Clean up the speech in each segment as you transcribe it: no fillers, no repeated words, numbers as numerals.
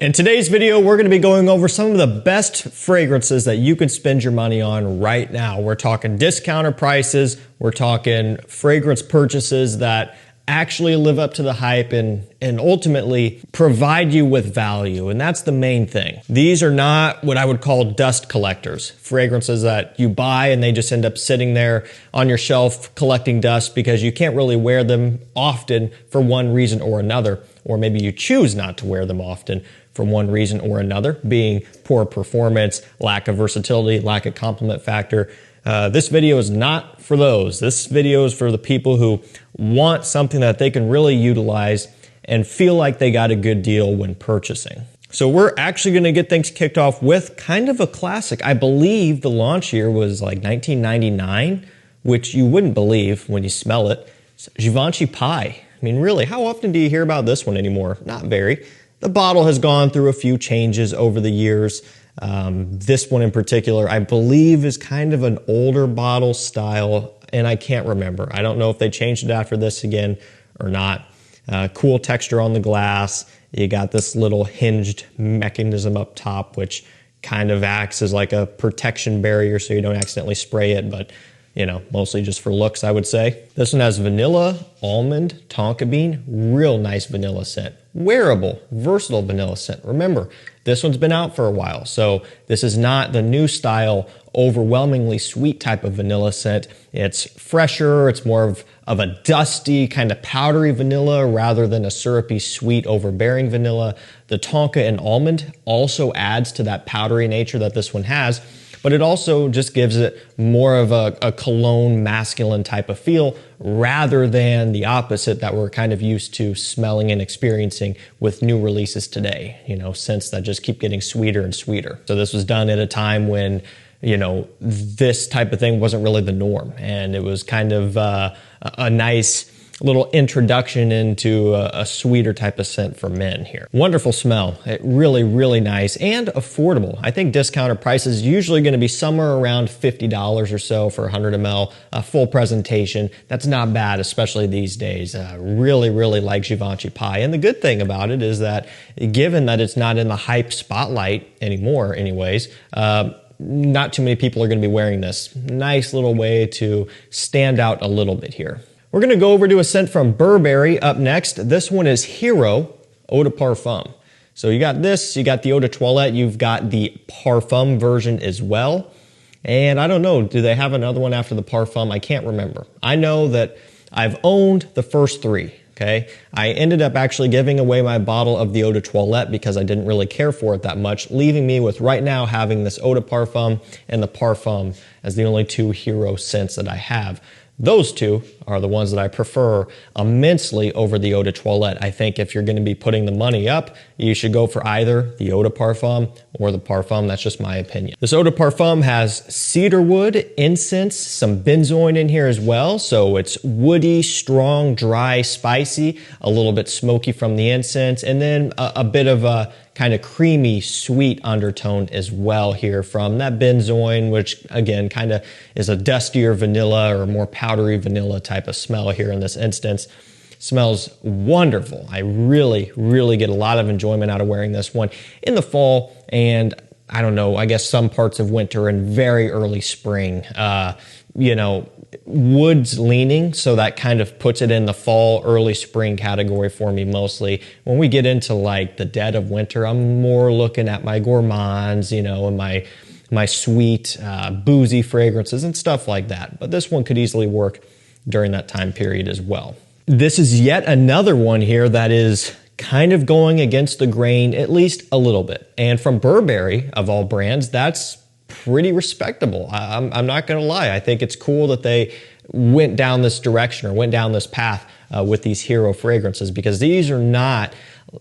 In today's video, we're going to be going over some of the best fragrances that you can spend your money on right now. We're talking discounter prices, we're talking fragrance purchases that actually live up to the hype and ultimately provide you with value, and that's the main thing. These are not what I would call dust collectors, fragrances that you buy and they just end up sitting there on your shelf collecting dust because you can't really wear them often for one reason or another, or maybe you choose not to wear them often for one reason or another, being poor performance, lack of versatility, lack of complement factor. This video is not for those. This video is for the people who want something that they can really utilize and feel like they got a good deal when purchasing. So we're actually going to get things kicked off with kind of a classic. I believe the launch year was like 1999, which you wouldn't believe when you smell it. It's Givenchy Pie. I mean, really, how often do you hear about this one anymore? Not very. The bottle has gone through a few changes over the years. This one in particular, I believe, is kind of an older bottle style, and I can't remember. I don't know if they changed it after this again or not. Cool texture on the glass. You got this little hinged mechanism up top, which kind of acts as like a protection barrier so you don't accidentally spray it, but you know, mostly just for looks, I would say. This one has vanilla, almond, tonka bean, real nice vanilla scent. Wearable, versatile vanilla scent. Remember, this one's been out for a while, so this is not the new style, overwhelmingly sweet type of vanilla scent. It's fresher, it's more of a dusty, kind of powdery vanilla rather than a syrupy, sweet, overbearing vanilla. The tonka and almond also adds to that powdery nature that this one has, but it also just gives it more of a cologne, masculine type of feel rather than the opposite that we're kind of used to smelling and experiencing with new releases today. You know, scents that just keep getting sweeter and sweeter. So this was done at a time when, you know, this type of thing wasn't really the norm, and it was kind of a nice little introduction into a sweeter type of scent for men here. Wonderful smell. It really, really nice and affordable. I think discounter price is usually going to be somewhere around $50 or so for 100 ml, a full presentation. That's not bad, especially these days. Really, really like Givenchy Pie. And the good thing about it is that given that it's not in the hype spotlight anymore anyways, not too many people are going to be wearing this. Nice little way to stand out a little bit here. We're going to go over to a scent from Burberry up next. This one is Hero Eau de Parfum. So you got this, you got the Eau de Toilette, you've got the Parfum version as well. And I don't know, do they have another one after the Parfum? I can't remember. I know that I've owned the first three, okay? I ended up actually giving away my bottle of the Eau de Toilette because I didn't really care for it that much, leaving me with right now having this Eau de Parfum and the Parfum as the only two Hero scents that I have. Those two are the ones that I prefer immensely over the Eau de Toilette. I think if you're going to be putting the money up, you should go for either the Eau de Parfum or the Parfum. That's just my opinion. This Eau de Parfum has cedarwood, incense, some benzoin in here as well. So it's woody, strong, dry, spicy, a little bit smoky from the incense, and then a bit of a kind of creamy, sweet undertone as well here from that benzoin, which again kind of is a dustier vanilla or more powdery vanilla type of smell here in this instance. Smells wonderful. I really, really get a lot of enjoyment out of wearing this one in the fall and I don't know, I guess some parts of winter and very early spring. You know, woods leaning, so that kind of puts it in the fall, early spring category for me mostly. When we get into like the dead of winter, I'm more looking at my gourmands, you know, and my sweet, boozy fragrances and stuff like that. But this one could easily work during that time period as well. This is yet another one here that is kind of going against the grain, at least a little bit. And from Burberry, of all brands, that's pretty respectable. I'm not going to lie. I think it's cool that they went down this direction or went down this path with these Hero fragrances, because these are not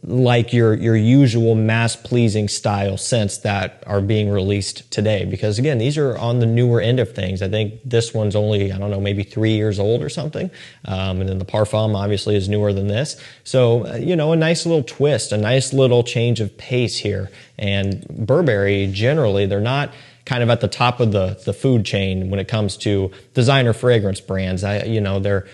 like your usual mass-pleasing style scents that are being released today. Because again, these are on the newer end of things. I think this one's only, I don't know, maybe 3 years old or something. And then the Parfum obviously is newer than this. So, you know, a nice little twist, a nice little change of pace here. And Burberry, generally, they're not kind of at the top of the food chain when it comes to designer fragrance brands. You know, they're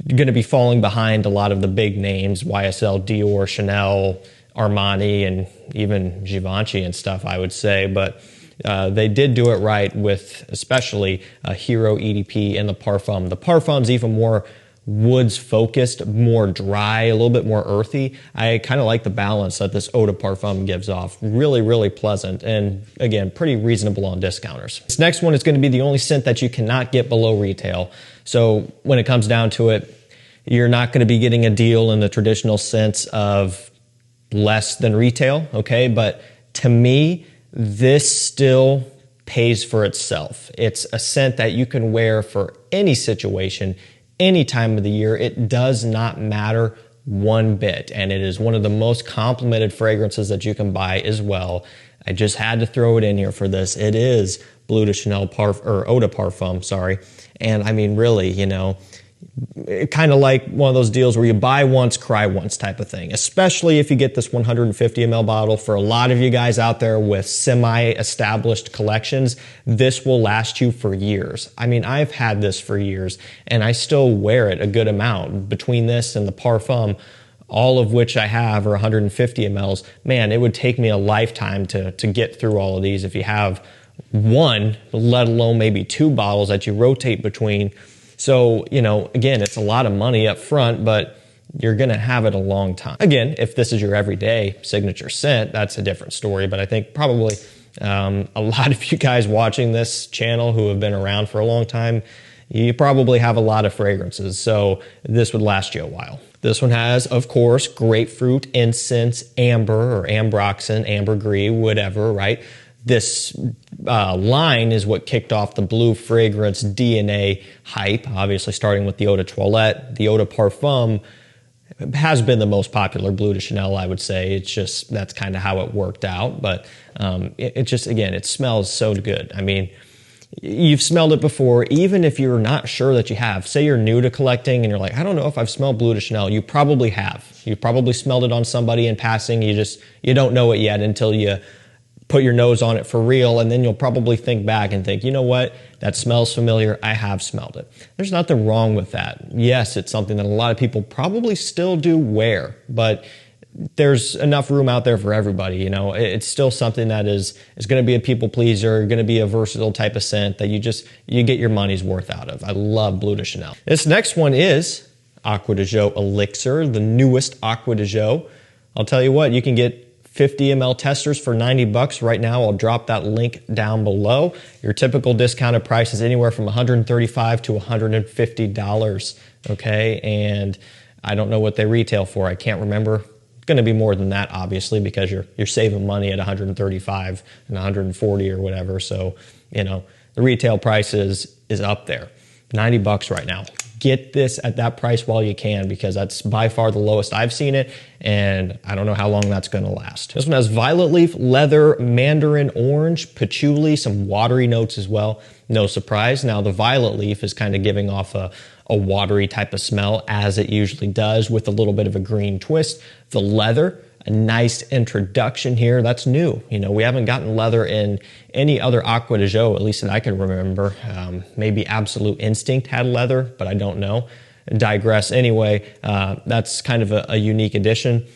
going to be falling behind a lot of the big names, YSL, Dior, Chanel, Armani and even Givenchy and stuff, I would say. But they did do it right with especially Hero EDP and the Parfum. The Parfum's even more woods focused, more dry, a little bit more earthy. I kind of like the balance that this Eau de Parfum gives off. Really, really pleasant, and again, pretty reasonable on discounters. This next one is going to be the only scent that you cannot get below retail. So when it comes down to it, you're not going to be getting a deal in the traditional sense of less than retail, okay? But to me, this still pays for itself. It's a scent that you can wear for any situation, any time of the year. It does not matter one bit, and it is one of the most complimented fragrances that you can buy as well. I just had to throw it in here for this. It is Bleu de Chanel Eau de Parfum, sorry. And I mean, really, you know, kind of like one of those deals where you buy once, cry once type of thing, especially if you get this 150 ml bottle. For a lot of you guys out there with semi-established collections, this will last you for years. I mean, I've had this for years and I still wear it a good amount. Between this and the Parfum, all of which I have are 150 mLs, man, it would take me a lifetime to get through all of these. If you have one, let alone maybe two bottles that you rotate between. So, you know, again, it's a lot of money up front, but you're going to have it a long time. Again, if this is your everyday signature scent, that's a different story. But I think probably a lot of you guys watching this channel who have been around for a long time, you probably have a lot of fragrances. So this would last you a while. This one has, of course, grapefruit, incense, amber or ambroxan, ambergris, whatever, right? This line is what kicked off the blue fragrance DNA hype, obviously starting with the Eau de Toilette. The Eau de Parfum has been the most popular Bleu de Chanel, I would say. It's just, that's kind of how it worked out. But it just, again, it smells so good. I mean, you've smelled it before, even if you're not sure that you have. Say you're new to collecting and you're like, I don't know if I've smelled Bleu de Chanel. You probably have. You probably smelled it on somebody in passing. You don't know it yet until you put your nose on it for real, and then you'll probably think back and think, you know what, that smells familiar, I have smelled it. There's nothing wrong with that. Yes, it's something that a lot of people probably still do wear, but there's enough room out there for everybody. You know, it's still something that is going to be a people pleaser, going to be a versatile type of scent that you get your money's worth out of. I love Bleu de Chanel. This next one is Acqua di Gio Elixir, the newest Acqua di Gio. I'll tell you what, you can get 50 ml testers for 90 bucks right now. I'll drop that link down below. Your typical discounted price is anywhere from $135 to $150, okay? And I don't know what they retail for. I can't remember. It's going to be more than that, obviously, because you're saving money at $135 and $140 or whatever. So, you know, the retail price is up there. 90 bucks right now. Get this at that price while you can, because that's by far the lowest I've seen it, and I don't know how long that's going to last. This one has violet leaf, leather, mandarin orange, patchouli, some watery notes as well. No surprise. Now the violet leaf is kind of giving off a watery type of smell, as it usually does, with a little bit of a green twist. The leather, a nice introduction here. That's new. You know, we haven't gotten leather in any other Acqua di Gio, at least that I can remember. Maybe Absolute Instinct had leather, but I don't know. Digress anyway. That's kind of a unique addition.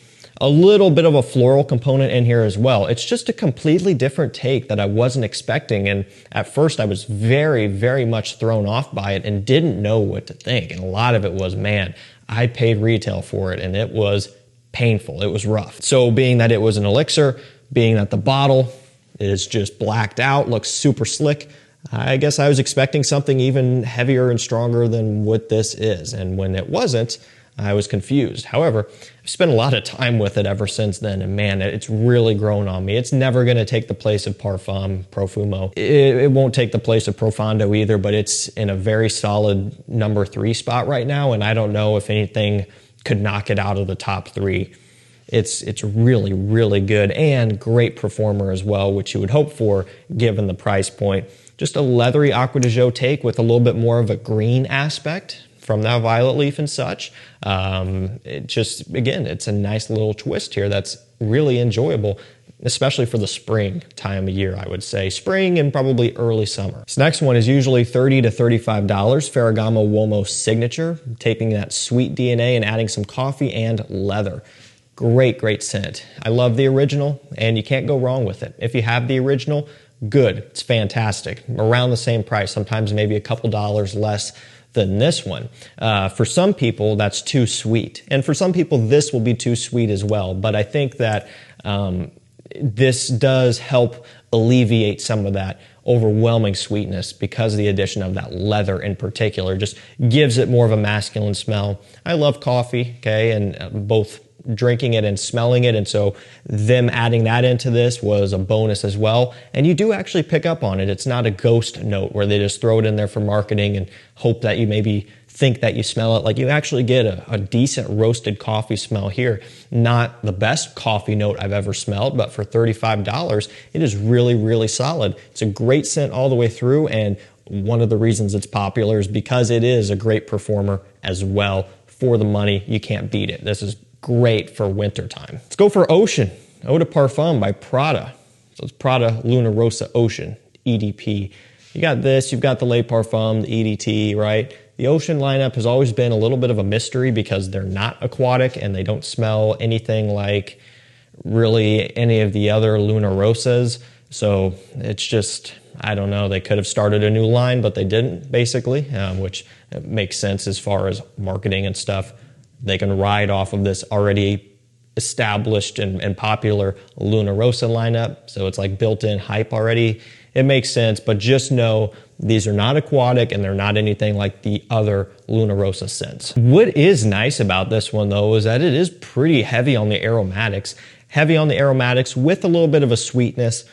A little bit of a floral component in here as well. It's just a completely different take that I wasn't expecting. And at first I was very, very much thrown off by it and didn't know what to think. And a lot of it was, man, I paid retail for it and it was painful. It was rough. So being that it was an elixir, being that the bottle is just blacked out, looks super slick, I guess I was expecting something even heavier and stronger than what this is. And when it wasn't, I was confused. However, I've spent a lot of time with it ever since then, and man, it's really grown on me. It's never going to take the place of Profumo. It won't take the place of Profondo either, but it's in a very solid number 3 spot right now, and I don't know if anything could knock it out of the top 3. It's really, really good and great performer as well, which you would hope for given the price point. Just a leathery Acqua di Gio take with a little bit more of a green aspect from that violet leaf and such. It just, again, it's a nice little twist here that's really enjoyable, especially for the spring time of year, I would say. Spring and probably early summer. This next one is usually $30 to $35. Ferragamo Uomo Signature, taking that sweet DNA and adding some coffee and leather. Great, great scent. I love the original, and you can't go wrong with it. If you have the original, good. It's fantastic. Around the same price, sometimes maybe a couple dollars less than this one. For some people, that's too sweet. And for some people, this will be too sweet as well. But I think that this does help alleviate some of that overwhelming sweetness because of the addition of that leather in particular. Just gives it more of a masculine smell. I love coffee, okay, and both drinking it and smelling it, and so them adding that into this was a bonus as well. And you do actually pick up on it. It's not a ghost note where they just throw it in there for marketing and hope that you maybe think that you smell it. Like, you actually get a decent roasted coffee smell here. Not the best coffee note I've ever smelled, but for $35, it is really, really solid. It's a great scent all the way through, and one of the reasons it's popular is because it is a great performer as well. For the money, you can't beat it. This is great for wintertime. Let's go for Ocean, Eau de Parfum by Prada. So it's Prada Luna Rossa Ocean, EDP. You got this, you've got the Le Parfum, the EDT, right? The Ocean lineup has always been a little bit of a mystery because they're not aquatic and they don't smell anything like really any of the other Luna Rossas. So it's just, I don't know, they could have started a new line, but they didn't, basically, which makes sense as far as marketing and stuff. They can ride off of this already established and popular Luna Rossa lineup. So it's like built-in hype already. It makes sense, but just know these are not aquatic and they're not anything like the other Luna Rossa scents. What is nice about this one, though, is that it is pretty heavy on the aromatics. Heavy on the aromatics with a little bit of a sweetness.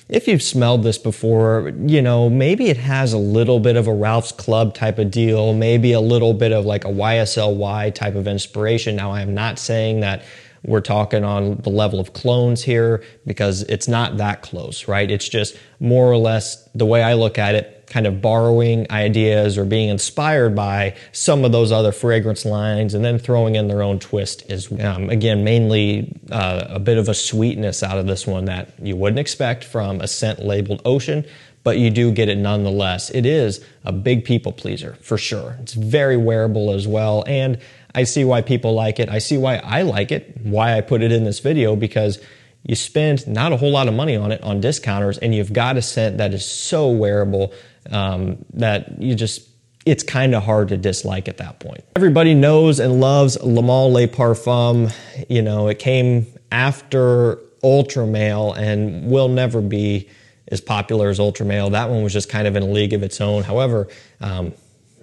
If you've smelled this before, you know, maybe it has a little bit of a Ralph's Club type of deal, maybe a little bit of like a YSLY type of inspiration. Now, I am not saying that we're talking on the level of clones here because it's not that close, right? It's just more or less, the way I look at it, kind of borrowing ideas or being inspired by some of those other fragrance lines and then throwing in their own twist is, again, mainly a bit of a sweetness out of this one that you wouldn't expect from a scent labeled Ocean, but you do get it nonetheless. It is a big people pleaser, for sure. It's very wearable as well, and I see why people like it. I see why I like it, why I put it in this video, because you spend not a whole lot of money on it on discounters, and you've got a scent that is so wearable that you just, it's kind of hard to dislike at that point. Everybody knows and loves Le Male Le Parfum. You know, it came after Ultra Male and will never be as popular as Ultra Male. That one was just kind of in a league of its own. However, a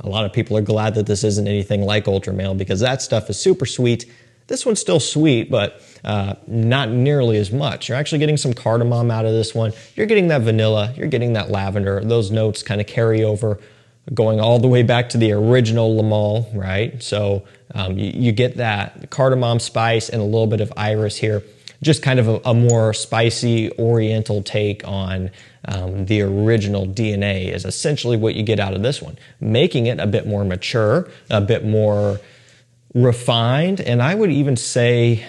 lot of people are glad that this isn't anything like Ultra Male because that stuff is super sweet. This one's still sweet, but not nearly as much. You're actually getting some cardamom out of this one. You're getting that vanilla. You're getting that lavender. Those notes kind of carry over, going all the way back to the original Le Male, right? So you get that cardamom spice and a little bit of iris here. Just kind of a more spicy oriental take on the original DNA is essentially what you get out of this one, making it a bit more mature, a bit more refined, and I would even say,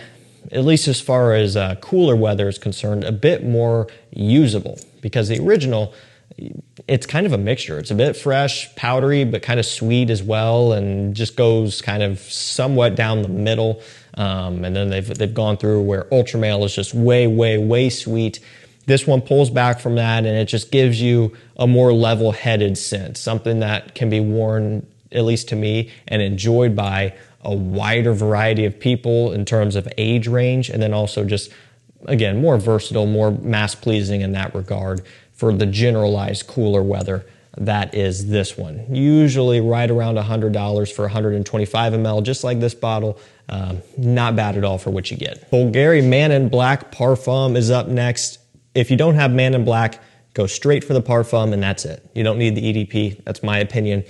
at least as far as cooler weather is concerned, a bit more usable, because the original, it's kind of a mixture. It's a bit fresh, powdery, but kind of sweet as well, and just goes kind of somewhat down the middle. And then they've gone through where Ultra Male is just way, way, way sweet. This one pulls back from that, and it just gives you a more level-headed scent, something that can be worn, at least to me, and enjoyed by a wider variety of people in terms of age range, and then also just, again, more versatile, more mass-pleasing in that regard for the generalized cooler weather. That is this one. Usually right around $100 for 125 ml, just like this bottle. Not bad at all for what you get. Bulgari Man in Black Parfum is up next. If you don't have Man in Black, go straight for the Parfum and that's it. You don't need the EDP. That's my opinion.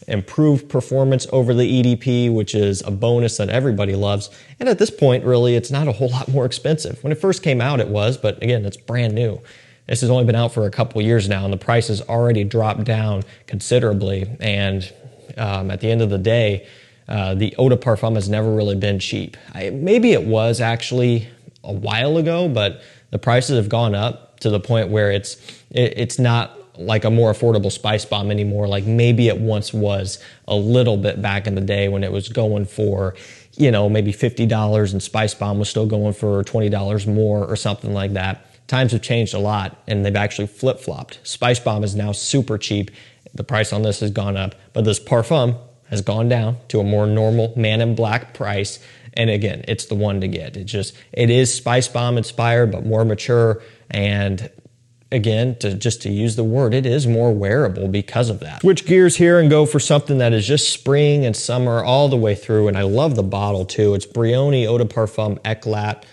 Improved performance over the EDP, which is a bonus that everybody loves. And at this point, really, it's not a whole lot more expensive. When it first came out, it was, but again, it's brand new. This has only been out for a couple years now, and the price has already dropped down considerably. And at the end of the day, the Eau de Parfum has never really been cheap. Maybe it was actually a while ago, but the prices have gone up to the point where it's not like a more affordable spice bomb anymore, like maybe it once was a little bit back in the day when it was going for, you know, maybe $50 and Spice Bomb was still going for $20 more or something like that. Times have changed a lot, and they've actually flip-flopped. Spice Bomb is now super cheap. The price on this has gone up, but this Parfum has gone down to a more normal Man in Black price. And again, it's the one to get. It is Spice Bomb inspired, but more mature. And again, to use the word, it is more wearable because of that. Switch gears here and go for something that is just spring and summer all the way through. And I love the bottle too. It's Brioni Eau de Parfum Eclat.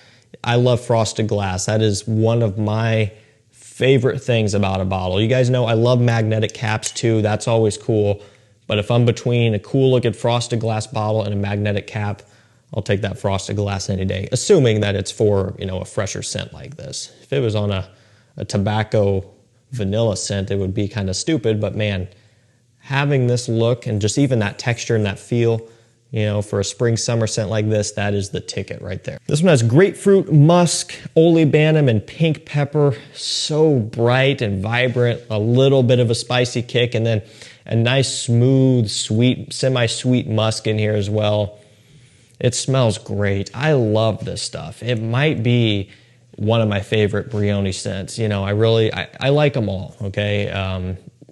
I love frosted glass. That is one of my favorite things about a bottle. You guys know I love magnetic caps too. That's always cool. But if I'm between a cool looking frosted glass bottle and a magnetic cap, I'll take that frosted glass any day, assuming that it's for, you know, a fresher scent like this. If it was on a tobacco vanilla scent, it would be kind of stupid, but man, having this look and just even that texture and that feel, you know, for a spring summer scent like this, that is the ticket right there. This one has grapefruit, musk, olibanum, and pink pepper. So bright and vibrant, a little bit of a spicy kick, and then a nice smooth, sweet, semi-sweet musk in here as well. It smells great. I love this stuff. It might be one of my favorite Brioni scents. You know, I like them all, okay?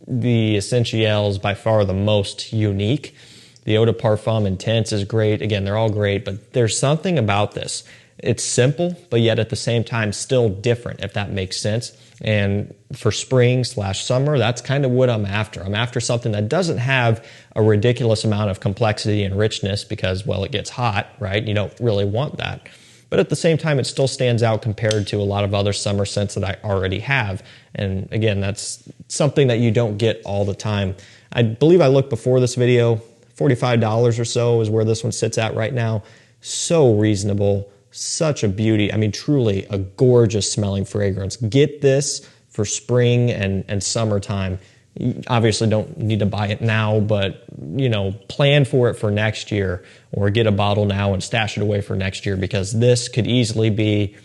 The Essentielle is by far the most unique. The Eau de Parfum Intense is great. Again, they're all great, but there's something about this. It's simple, but yet at the same time still different, if that makes sense. And for spring/summer, that's kind of what I'm after. I'm after something that doesn't have a ridiculous amount of complexity and richness because, well, it gets hot, right? You don't really want that. But at the same time, it still stands out compared to a lot of other summer scents that I already have. And again, that's something that you don't get all the time. I believe I looked before this video, $45 or so is where this one sits at right now. So reasonable, such a beauty. I mean, truly a gorgeous smelling fragrance. Get this for spring and summertime. You obviously don't need to buy it now, but you know, plan for it for next year, or get a bottle now and stash it away for next year, because this could easily be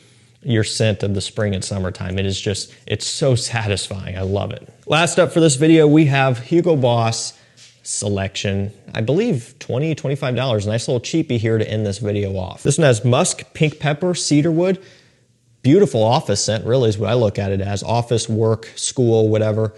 your scent of the spring and summertime. It is just, it's so satisfying. I love it. Last up for this video, we have Hugo Boss Selection. I believe $20, $25. Nice little cheapie here to end this video off. This one has musk, pink pepper, cedarwood. Beautiful office scent, really is what I look at it as. Office, work, school, whatever.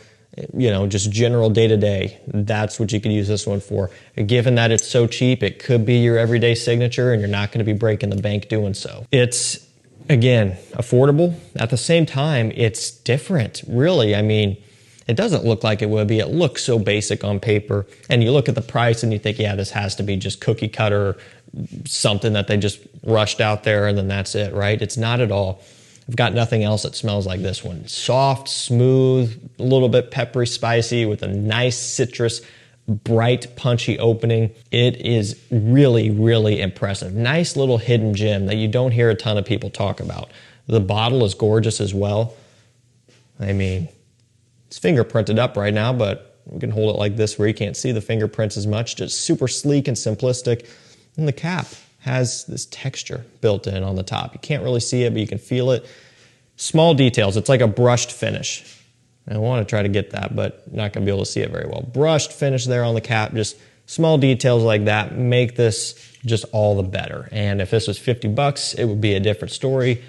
You know, just general day-to-day. That's what you could use this one for. Given that it's so cheap, it could be your everyday signature and you're not going to be breaking the bank doing so. It's, again, affordable. At the same time, it's different, really. I mean, it doesn't look like it would be. It looks so basic on paper. And you look at the price and you think, yeah, this has to be just cookie cutter, something that they just rushed out there and then that's it, right? It's not at all. I've got nothing else that smells like this one. Soft, smooth, a little bit peppery, spicy with a nice citrus, bright, punchy opening. It is really, really impressive. Nice little hidden gem that you don't hear a ton of people talk about. The bottle is gorgeous as well. I mean, it's fingerprinted up right now, but we can hold it like this where you can't see the fingerprints as much. Just super sleek and simplistic. And the cap has this texture built in on the top. You can't really see it, but you can feel it. Small details. It's like a brushed finish. I want to try to get that, but not going to be able to see it very well. Brushed finish there on the cap. Just small details like that make this just all the better. And if this was 50 bucks, it would be a different story.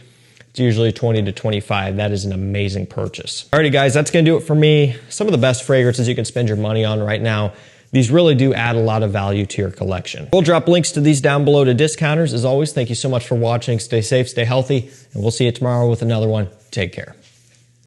It's usually 20 to 25. That is an amazing purchase. Alrighty guys, that's going to do it for me. Some of the best fragrances you can spend your money on right now. These really do add a lot of value to your collection. We'll drop links to these down below to discounters. As always, thank you so much for watching. Stay safe, stay healthy, and we'll see you tomorrow with another one. Take care.